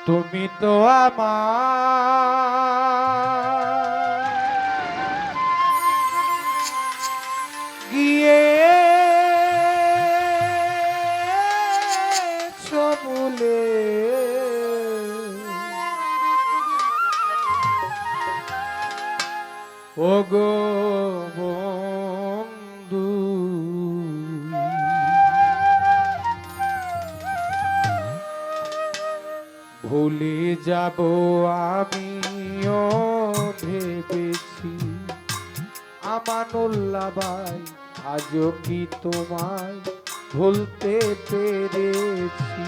তুমি তো আমার গিয়েছো ভুলে, ওগো বন্ধু। ভুলে যাব আমিও ভেবেছি, আমানুল্লাহ ভাই, আজও কি তোমায় ভুলতে পেরেছি?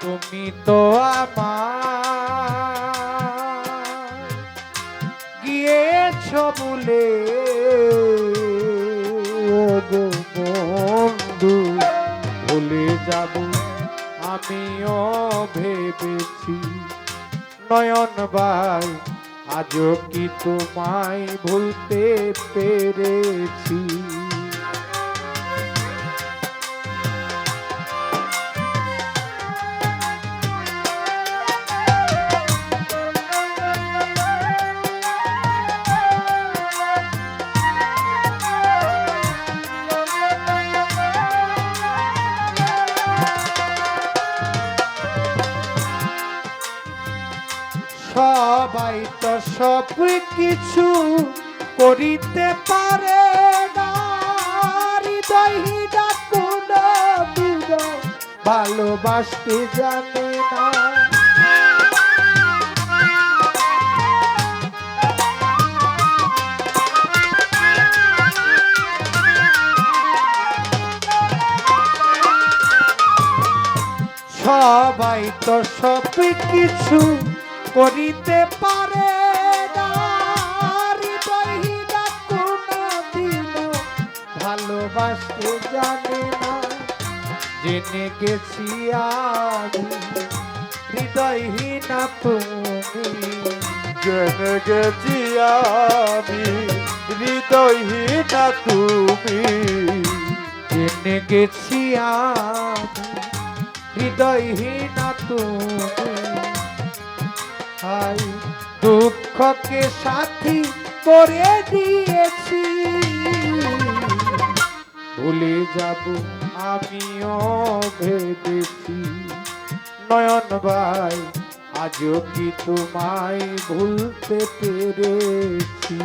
তুমি তো আমার গিয়েছো ভুলে, ওগো বন্ধু। ভুলে যাব আমিও ভেবেছি, নয়ন ভাই, আজও কি তোমায় ভুলতে পেরেছি? সবাই তো সব কিছু করিতে পারে না, হৃদয়হীনা কোনো হৃদয় ভালোবাসতে জানে না। সবাই তো সব কিছু করিতে পারে না, হৃদয়হীনা কোনদিনও ভালোবাসতে জানে না। জেনে গেছি আমি হৃদয়হীনা তুমি, জেনে গেছি আমি হৃদয়হীনা তুমি। জেনে গেছি আমি হৃদয়হীনা তুমি। হাই দুঃখকে সাথী করে দিয়েছি, ভুলে যাব আমিও ভেবেছি। নয়ন ভাই, আজও কি তোমায় ভুলতে পেরেছি?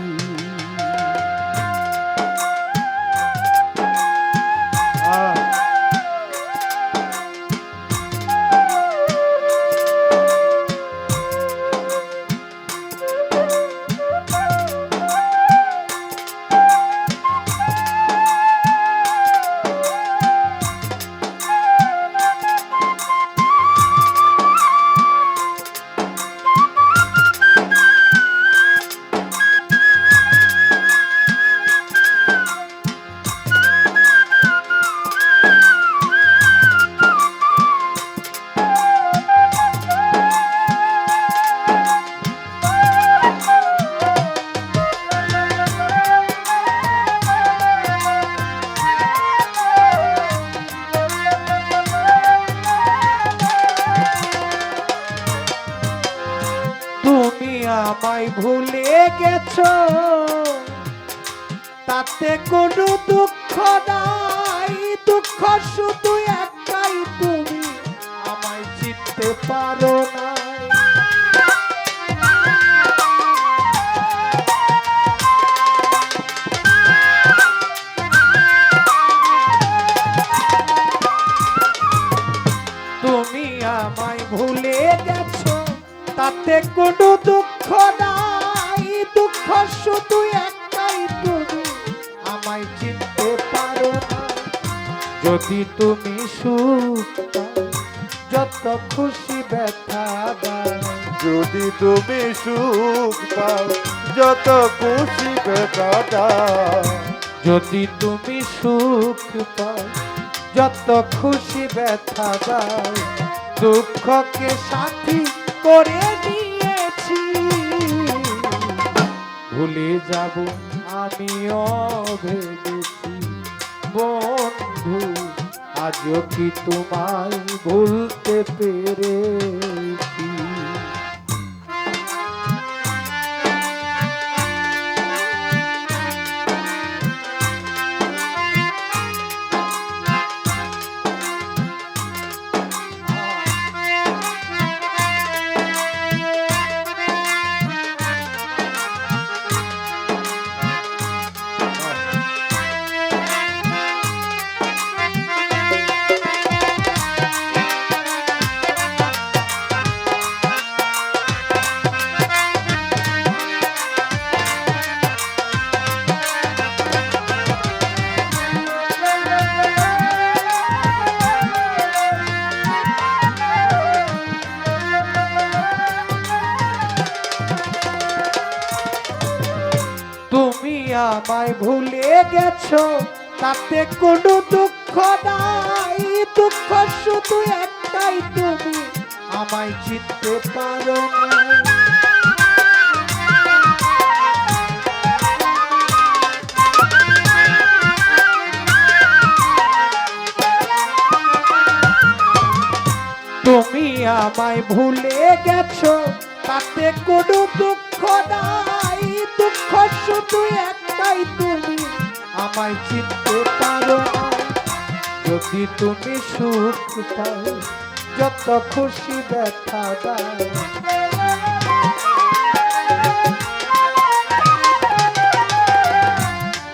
আমায় ভুলে গেছো, তাতে কোনো দুঃখ নাই। দুঃখ শুধু একটাই, তুমি আমায় চিনতে পারো না। তুমি আমায় ভুলে গেছো, তাতে কোনো দুঃখ নাই। দুঃখ শুধু একটাই, তুমি আমায় চিনতে পারো না। যদি তুমি সুখ পাও, যত খুশি ব্যথা দাও। যদি তুমি সুখ পাও, যত খুশি ব্যথা দাও। যদি তুমি সুখ পাও, যত খুশি ব্যথা দাও। দুঃখকে সাথী করে দিয়েছি, ভুলে যাব আমিও ভেবেছি। বন্ধু আজও কি তোমায় ভুলতে পেরেছি। তুমি আমায় ভুলে গেছো, তাতে কোনো দুঃখ নাই। দুঃখ শুধু একটাই, তুমি আমায় চিনতে পারো না। তুমি আমায় ভুলে গেছো, তাতে কোনো দুঃখ নাই। দুঃখ শুধু একটাই, তুমি আমায় চিনতে পারো না। যদি তুমি সুখ পাও, যত খুশি ব্যথা দাও।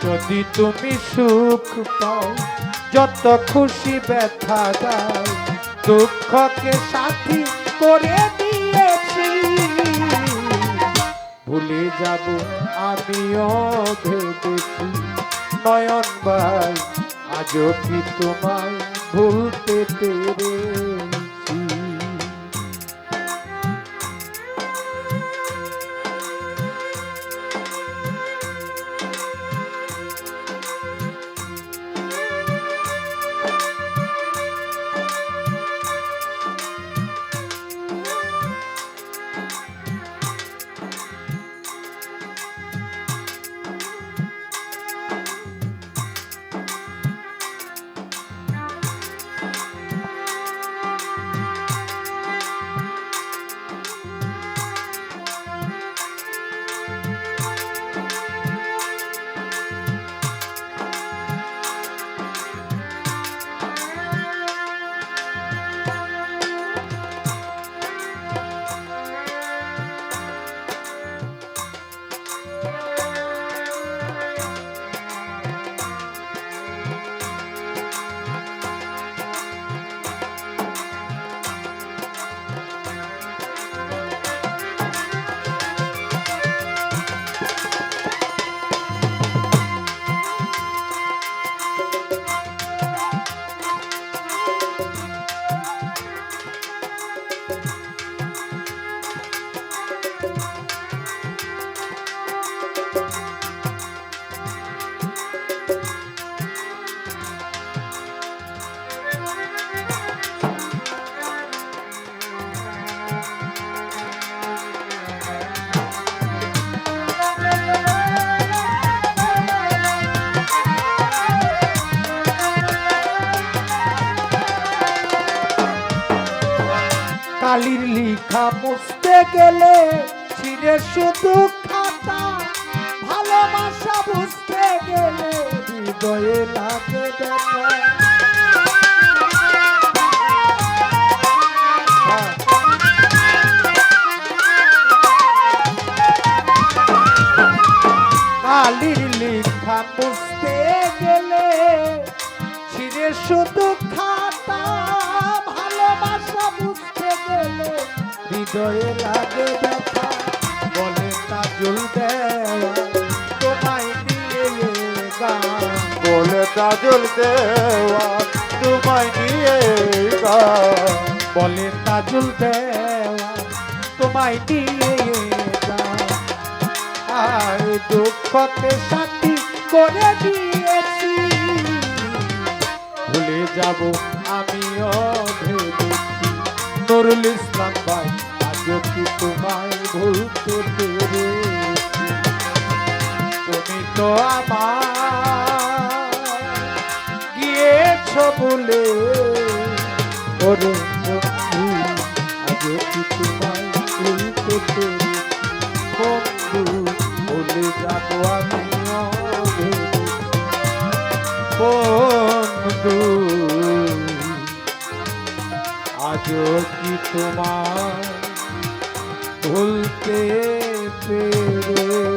যদি তুমি সুখ পাও, যত খুশি ব্যথা দাও। দুঃখকে সাথী করে দিয়েছি, ভুলে যাব আমিও ভেবেছি। নয়ন ভাই, আজও কি তোমায় ভুলতে পেরেছি। কালির লিখা মুছতে গেলে ছিঁড়ে শুধু খাতা। ভালোবাসা বুঝতে গেলে হৃদয়ে লাগে ব্যথা। কালির লিখা মুছতে গেলে ছিঁড়ে শুধু খাতা। ভালোবাসা বুঝতে গেলে হৃদয়ে লাগে ব্যথা। বলে তাজুল দেওয়া তোমায় নিয়ে গান। বলে তাজুল দেওয়া তোমায় নিয়ে গান। বলে তাজুল দেওয়া তোমায় নিয়ে গান। আর দুঃখকে সাথী করে দিয়েছি, ভুলে যাব আমিও ভেবেছি। নুরুল ইসলাম ভাই, আজও কি তোমায় ভুলতে পেরেছি। তুমি তো আমার গিয়েছো বলে ওরে বন্ধু আজও কি তোমায় ভুলতে পেরেছি বন্ধু বলে যাব আমিও ভেবেছি বন্ধু আজও কি তোমায় ভুলতে পেরেছি